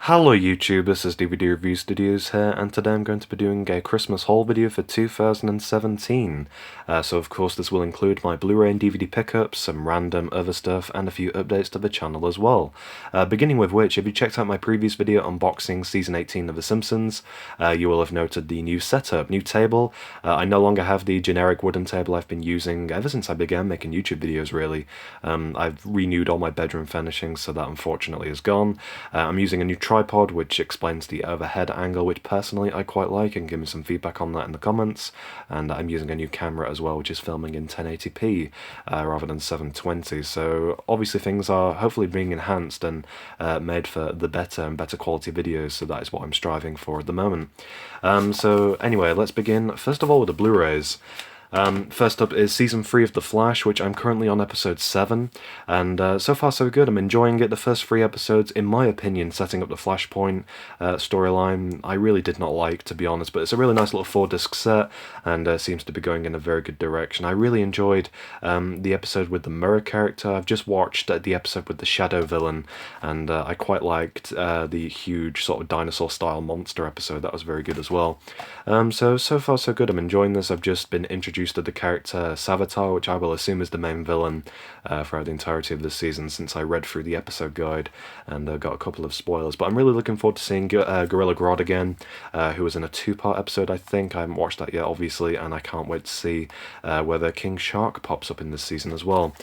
Hello YouTube, this is DVD Review Studios here, and today I'm going to be doing a Christmas haul video for 2017. So of course this will include my Blu-ray and DVD pickups, some random other stuff, and a few updates to the channel as well. Beginning with which, if you checked out my previous video unboxing Season 18 of The Simpsons, you will have noted the new setup, new table. I no longer have the generic wooden table I've been using ever since I began making YouTube videos really. I've renewed all my bedroom furnishings, so that unfortunately is gone. I'm using a new tripod, which explains the overhead angle, which personally I quite like, and give me some feedback on that in the comments. And I'm using a new camera as well, which is filming in 1080p rather than 720. So obviously things are hopefully being enhanced and made for the better and better quality videos, so that is what I'm striving for at the moment. So anyway, let's begin first of all with the Blu-rays. First up is Season 3 of The Flash, which I'm currently on episode 7, and so far so good. I'm enjoying it. The first 3 episodes, in my opinion, setting up the Flashpoint storyline, I really did not like, to be honest, but it's a really nice little 4-disc set, and seems to be going in a very good direction. I really enjoyed the episode with the Mirror character. I've just watched the episode with the Shadow villain, and I quite liked the huge sort of dinosaur-style monster episode. That was very good as well. So far so good. I'm enjoying this. I've just been introduced to the character Savitar, which I will assume is the main villain throughout the entirety of this season, since I read through the episode guide and got a couple of spoilers. But I'm really looking forward to seeing Gorilla Grodd again, who was in a 2-part episode, I think. I haven't watched that yet, obviously, and I can't wait to see whether King Shark pops up in this season as well.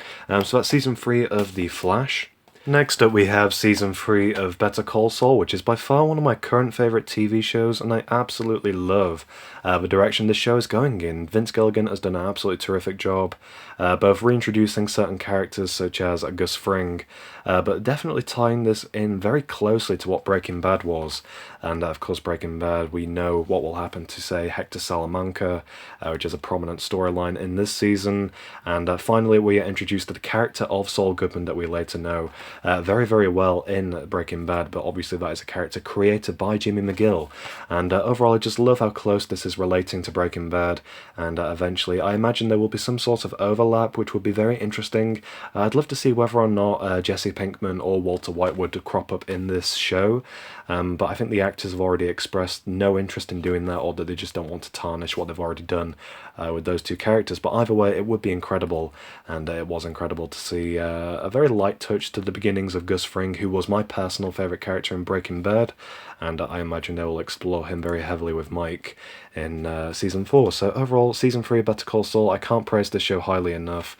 So that's Season 3 of The Flash. Next up we have Season 3 of Better Call Saul, which is by far one of my current favourite TV shows, and I absolutely love the direction this show is going in. Vince Gilligan has done an absolutely terrific job, both reintroducing certain characters such as Gus Fring, but definitely tying this in very closely to what Breaking Bad was. And of course Breaking Bad, we know what will happen to, say, Hector Salamanca, which is a prominent storyline in this season, and finally we are introduced to the character of Saul Goodman that we later know very, very well in Breaking Bad, but obviously that is a character created by Jimmy McGill. And overall I just love how close this is relating to Breaking Bad, and eventually I imagine there will be some sort of overlap, which would be very interesting. I'd love to see whether or not Jesse Pinkman or Walter White would crop up in this show, but I think the actors have already expressed no interest in doing that, or that they just don't want to tarnish what they've already done with those two characters. But either way, it would be incredible, and it was incredible to see a very light touch to the beginnings of Gus Fring, who was my personal favourite character in Breaking Bad, and I imagine they will explore him very heavily with Mike in Season 4. So overall, Season 3 of Better Call Saul, I can't praise this show highly enough.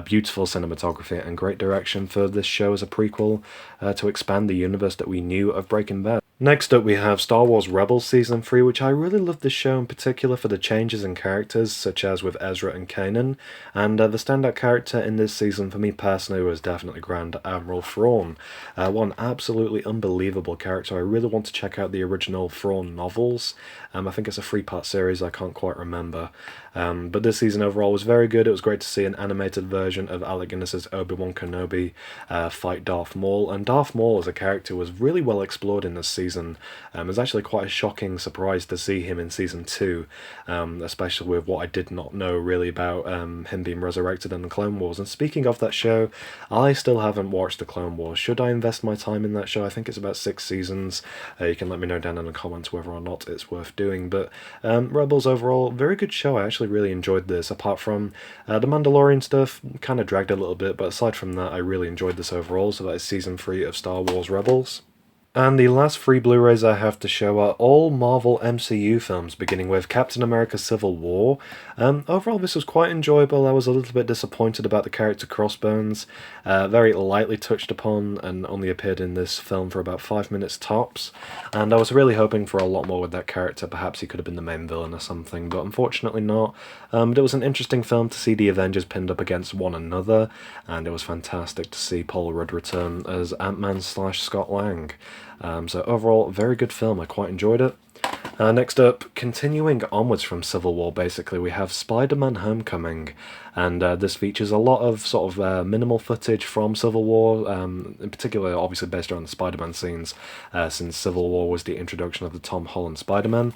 Beautiful cinematography and great direction for this show as a prequel to expand the universe that we knew of Breaking Bad. Next up we have Star Wars Rebels Season 3, which I really love this show in particular for the changes in characters, such as with Ezra and Kanan, and the standout character in this season for me personally was definitely Grand Admiral Thrawn. One absolutely unbelievable character. I really want to check out the original Thrawn novels. I think it's a 3-part series, I can't quite remember. But this season overall was very good. It was great to see an animated version of Alec Guinness's Obi-Wan Kenobi fight Darth Maul, and Darth Maul as a character was really well explored in this season. It was actually quite a shocking surprise to see him in Season 2, especially with what I did not know really about him being resurrected in the Clone Wars. And speaking of that show, I still haven't watched the Clone Wars. Should I invest my time in that show? I think it's about 6 seasons. You can let me know down in the comments whether or not it's worth doing. But Rebels overall, very good show. I actually really enjoyed this, apart from the Mandalorian stuff kind of dragged a little bit, but aside from that I really enjoyed this overall. So that is Season 3 of Star Wars Rebels. And the last 3 Blu-rays I have to show are all Marvel MCU films, beginning with Captain America Civil War. Overall this was quite enjoyable. I was a little bit disappointed about the character Crossbones, very lightly touched upon and only appeared in this film for about 5 minutes tops, and I was really hoping for a lot more with that character. Perhaps he could have been the main villain or something, but unfortunately not. But it was an interesting film to see the Avengers pinned up against one another, and it was fantastic to see Paul Rudd return as Ant-Man / Scott Lang. So overall, very good film. I quite enjoyed it. Next up, continuing onwards from Civil War, basically, we have Spider-Man Homecoming, and this features a lot of sort of minimal footage from Civil War, in particular obviously based around the Spider-Man scenes, since Civil War was the introduction of the Tom Holland Spider-Man.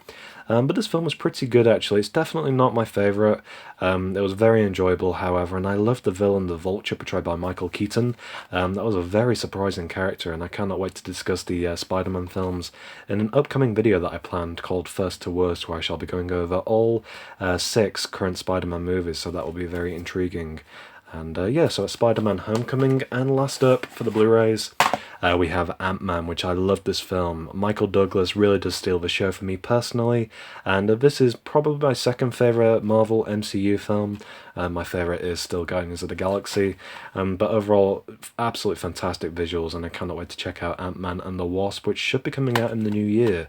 But this film was pretty good actually. It's definitely not my favourite. It was very enjoyable, however, and I loved the villain, the Vulture, portrayed by Michael Keaton. That was a very surprising character, and I cannot wait to discuss the Spider-Man films in an upcoming video that I planned called First to Worst, where I shall be going over all 6 current Spider-Man movies, so that will be very intriguing. And yeah, so it's Spider-Man Homecoming, and last up for the Blu-rays, we have Ant-Man, which I love this film. Michael Douglas really does steal the show for me personally, and this is probably my second favourite Marvel MCU film. My favourite is still Guardians of the Galaxy, but overall, absolutely fantastic visuals, and I cannot wait to check out Ant-Man and the Wasp, which should be coming out in the new year,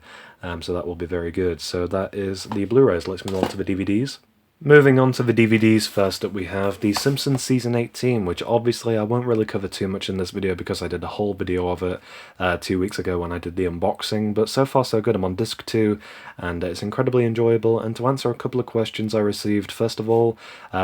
so that will be very good. So that is the Blu-rays. Let's move on to the DVDs. Moving on to the DVDs, first up we have The Simpsons Season 18, which obviously I won't really cover too much in this video because I did a whole video of it 2 weeks ago when I did the unboxing, but so far so good. I'm on disc 2 and it's incredibly enjoyable. And to answer a couple of questions I received, first of all,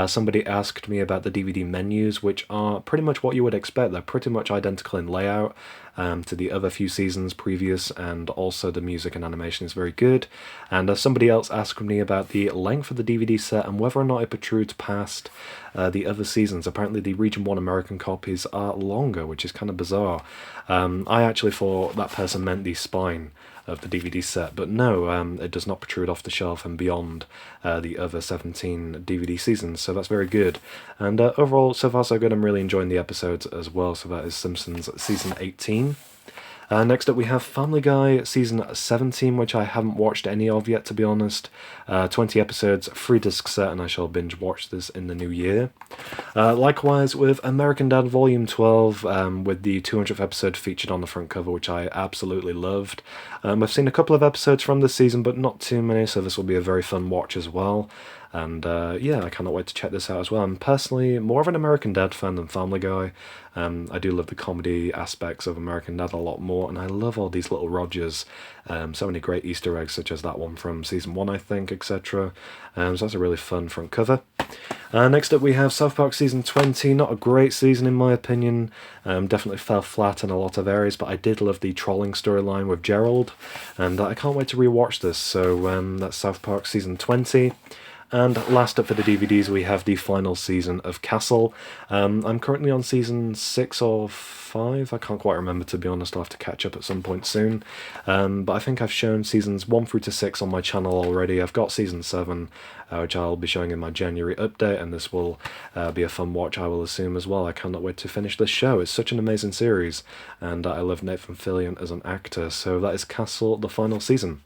somebody asked me about the DVD menus, which are pretty much what you would expect. They're pretty much identical in layout to the other few seasons previous, and also the music and animation is very good. And somebody else asked me about the length of the DVD set and whether or not it protrudes past the other seasons. Apparently the Region 1 American copies are longer, which is kind of bizarre. I actually thought that person meant the spine of the DVD set, but no, it does not protrude off the shelf and beyond the other 17 DVD seasons, so that's very good. And overall, so far so good. I'm really enjoying the episodes as well. So that is Simpsons Season 18. Next up we have Family Guy Season 17, which I haven't watched any of yet, to be honest. 20 episodes, 3 disc set, and I shall binge watch this in the new year. Likewise with American Dad Volume 12, with the 200th episode featured on the front cover, which I absolutely loved. I've seen a couple of episodes from this season, but not too many, so this will be a very fun watch as well. And yeah, I cannot wait to check this out as well. I'm personally more of an American Dad fan than Family Guy. I do love the comedy aspects of American Dad a lot more, and I love all these little Rogers. So many great Easter eggs, such as that one from Season 1, I think, etc. So that's a really fun front cover. Next up we have South Park Season 20, not a great season in my opinion, definitely fell flat in a lot of areas, but I did love the trolling storyline with Gerald, and I can't wait to rewatch this, so that's South Park Season 20. And last up for the DVDs, we have the final season of Castle. I'm currently on season 6 or 5, I can't quite remember, to be honest. I'll have to catch up at some point soon. But I think I've shown seasons 1 through to 6 on my channel already. I've got season 7, which I'll be showing in my January update, and this will be a fun watch, I will assume, as well. I cannot wait to finish this show. It's such an amazing series, and I love Nathan Fillion as an actor. So that is Castle, the final season.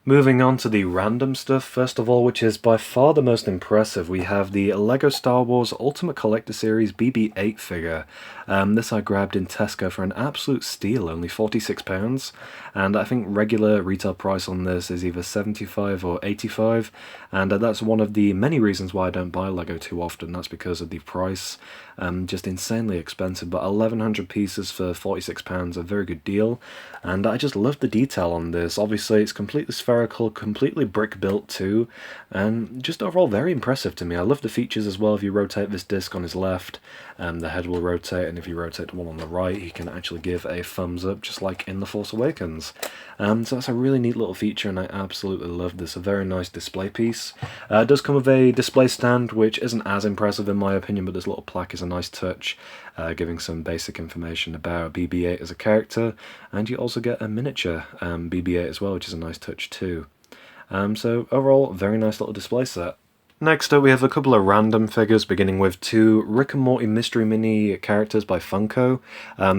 Moving on to the random stuff, first of all, which is by far the most impressive, we have the LEGO Star Wars Ultimate Collector Series BB-8 figure. This I grabbed in Tesco for an absolute steal, only £46, and I think regular retail price on this is either £75 or £85, and that's one of the many reasons why I don't buy LEGO too often. That's because of the price, just insanely expensive, but 1,100 pieces for £46, a very good deal, and I just love the detail on this. Obviously it's completely spherical, completely brick built too, and just overall very impressive to me. I love the features as well. If you rotate this disc on his left, the head will rotate, and if you rotate the one on the right, he can actually give a thumbs up, just like in The Force Awakens. So that's a really neat little feature, and I absolutely love this. A very nice display piece. It does come with a display stand, which isn't as impressive in my opinion, but this little plaque is a nice touch, giving some basic information about BB-8 as a character, and you also get a miniature BB-8 as well, which is a nice touch too. So overall, very nice little display set. Next up we have a couple of random figures, beginning with 2 Rick and Morty Mystery Mini characters by Funko.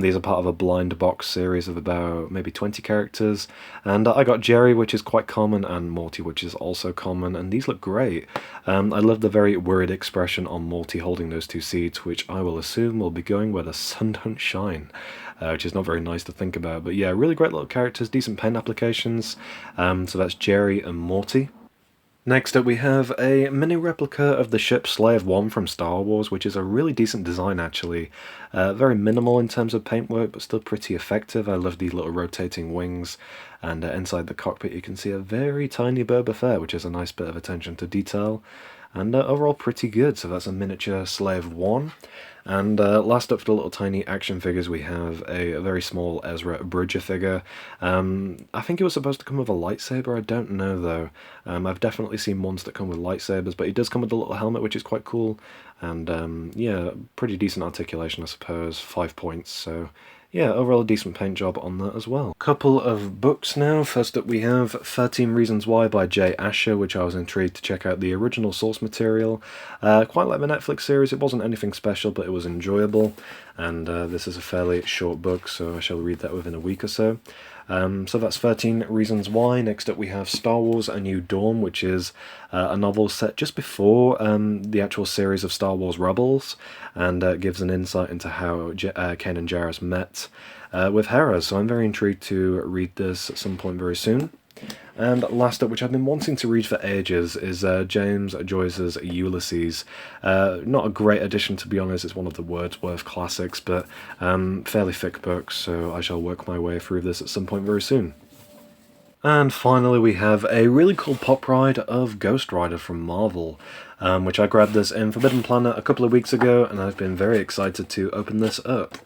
These are part of a blind box series of about maybe 20 characters, and I got Jerry, which is quite common, and Morty, which is also common, and these look great. I love the very worried expression on Morty holding those 2 seeds, which I will assume will be going where the sun don't shine. Which is not very nice to think about, but yeah, really great little characters, decent pen applications. So that's Jerry and Morty. Next up we have a mini replica of the ship Slave 1 from Star Wars, which is a really decent design actually. Very minimal in terms of paintwork, but still pretty effective. I love these little rotating wings, and inside the cockpit you can see a very tiny Boba Fett, which is a nice bit of attention to detail. and overall pretty good. So that's a miniature Slave 1. And last up for the little tiny action figures, we have a very small Ezra Bridger figure. I think it was supposed to come with a lightsaber, I don't know though. I've definitely seen ones that come with lightsabers, but he does come with a little helmet, which is quite cool. And yeah, pretty decent articulation, I suppose, 5 points, so yeah, overall a decent paint job on that as well. Couple of books now. First up we have 13 Reasons Why by Jay Asher, which I was intrigued to check out the original source material. Quite like the Netflix series, it wasn't anything special, but it was enjoyable. And this is a fairly short book, so I shall read that within a week or so. So that's 13 Reasons Why. Next up we have Star Wars A New Dawn, which is a novel set just before the actual series of Star Wars Rebels, and gives an insight into how Kanan and Jarrus met with Hera, so I'm very intrigued to read this at some point very soon. And last up, which I've been wanting to read for ages, is James Joyce's Ulysses. Not a great edition, to be honest. It's one of the Wordsworth classics, but fairly thick book, so I shall work my way through this at some point very soon. And finally we have a really cool pop ride of Ghost Rider from Marvel, which I grabbed this in Forbidden Planet a couple of weeks ago, and I've been very excited to open this up.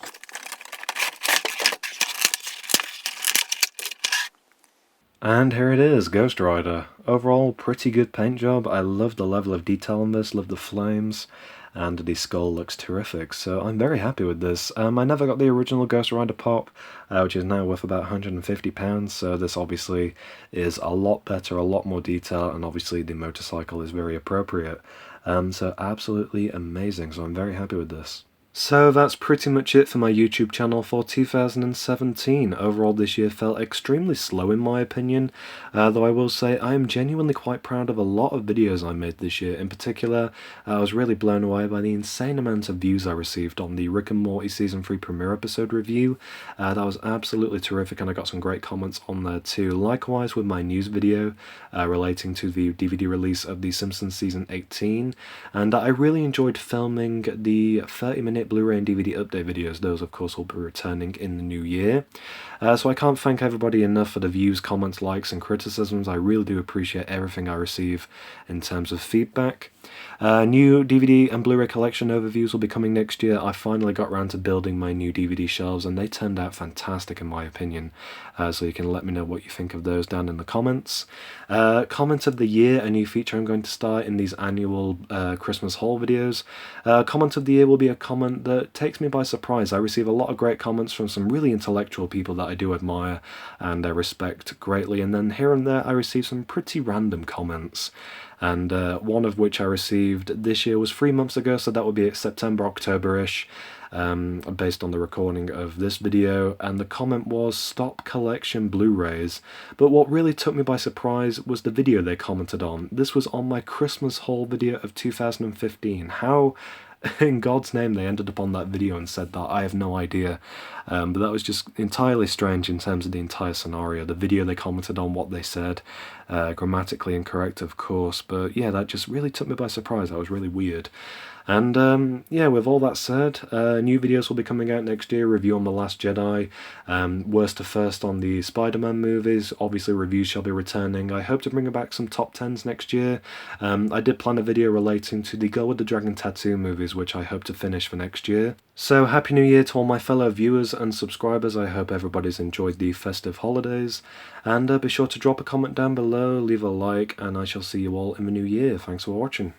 And here it is, Ghost Rider. Overall, pretty good paint job. I love the level of detail on this, love the flames, and the skull looks terrific, so I'm very happy with this. I never got the original Ghost Rider pop, which is now worth about £150, so this obviously is a lot better, a lot more detail, and obviously the motorcycle is very appropriate. So absolutely amazing, so I'm very happy with this. So that's pretty much it for my YouTube channel for 2017. Overall this year felt extremely slow in my opinion, though I will say I am genuinely quite proud of a lot of videos I made this year. In particular, I was really blown away by the insane amount of views I received on the Rick and Morty Season 3 premiere episode review. That was absolutely terrific, and I got some great comments on there too. Likewise with my news video relating to the DVD release of The Simpsons Season 18, and I really enjoyed filming the 30-minute Blu-ray and DVD update videos. Those of course will be returning in the new year. So I can't thank everybody enough for the views, comments, likes and criticisms. I really do appreciate everything I receive in terms of feedback. New DVD and Blu-ray collection overviews will be coming next year. I finally got around to building my new DVD shelves and they turned out fantastic in my opinion. So you can let me know what you think of those down in the comments. Comment of the year, a new feature I'm going to start in these annual Christmas haul videos. Comment of the year will be a comment that takes me by surprise. I receive a lot of great comments from some really intellectual people that I do admire and respect greatly, and then here and there I receive some pretty random comments. And one of which I received this year was 3 months ago, so that would be September, October-ish, based on the recording of this video, and the comment was, "Stop collection Blu-rays." But what really took me by surprise was the video they commented on. This was on my Christmas haul video of 2015. How in God's name they ended up on that video and said that, I have no idea. But that was just entirely strange in terms of the entire scenario. The video they commented on, what they said, grammatically incorrect of course, but yeah, that just really took me by surprise. That was really weird. And yeah, with all that said, new videos will be coming out next year. Review on The Last Jedi, worst to first on the Spider-Man movies. Obviously reviews shall be returning. I hope to bring back some top 10s next year. I did plan a video relating to the Girl with the Dragon Tattoo movies, which I hope to finish for next year. So Happy New Year to all my fellow viewers and subscribers. I hope everybody's enjoyed the festive holidays, and be sure to drop a comment down below, leave a like, and I shall see you all in the new year. Thanks for watching.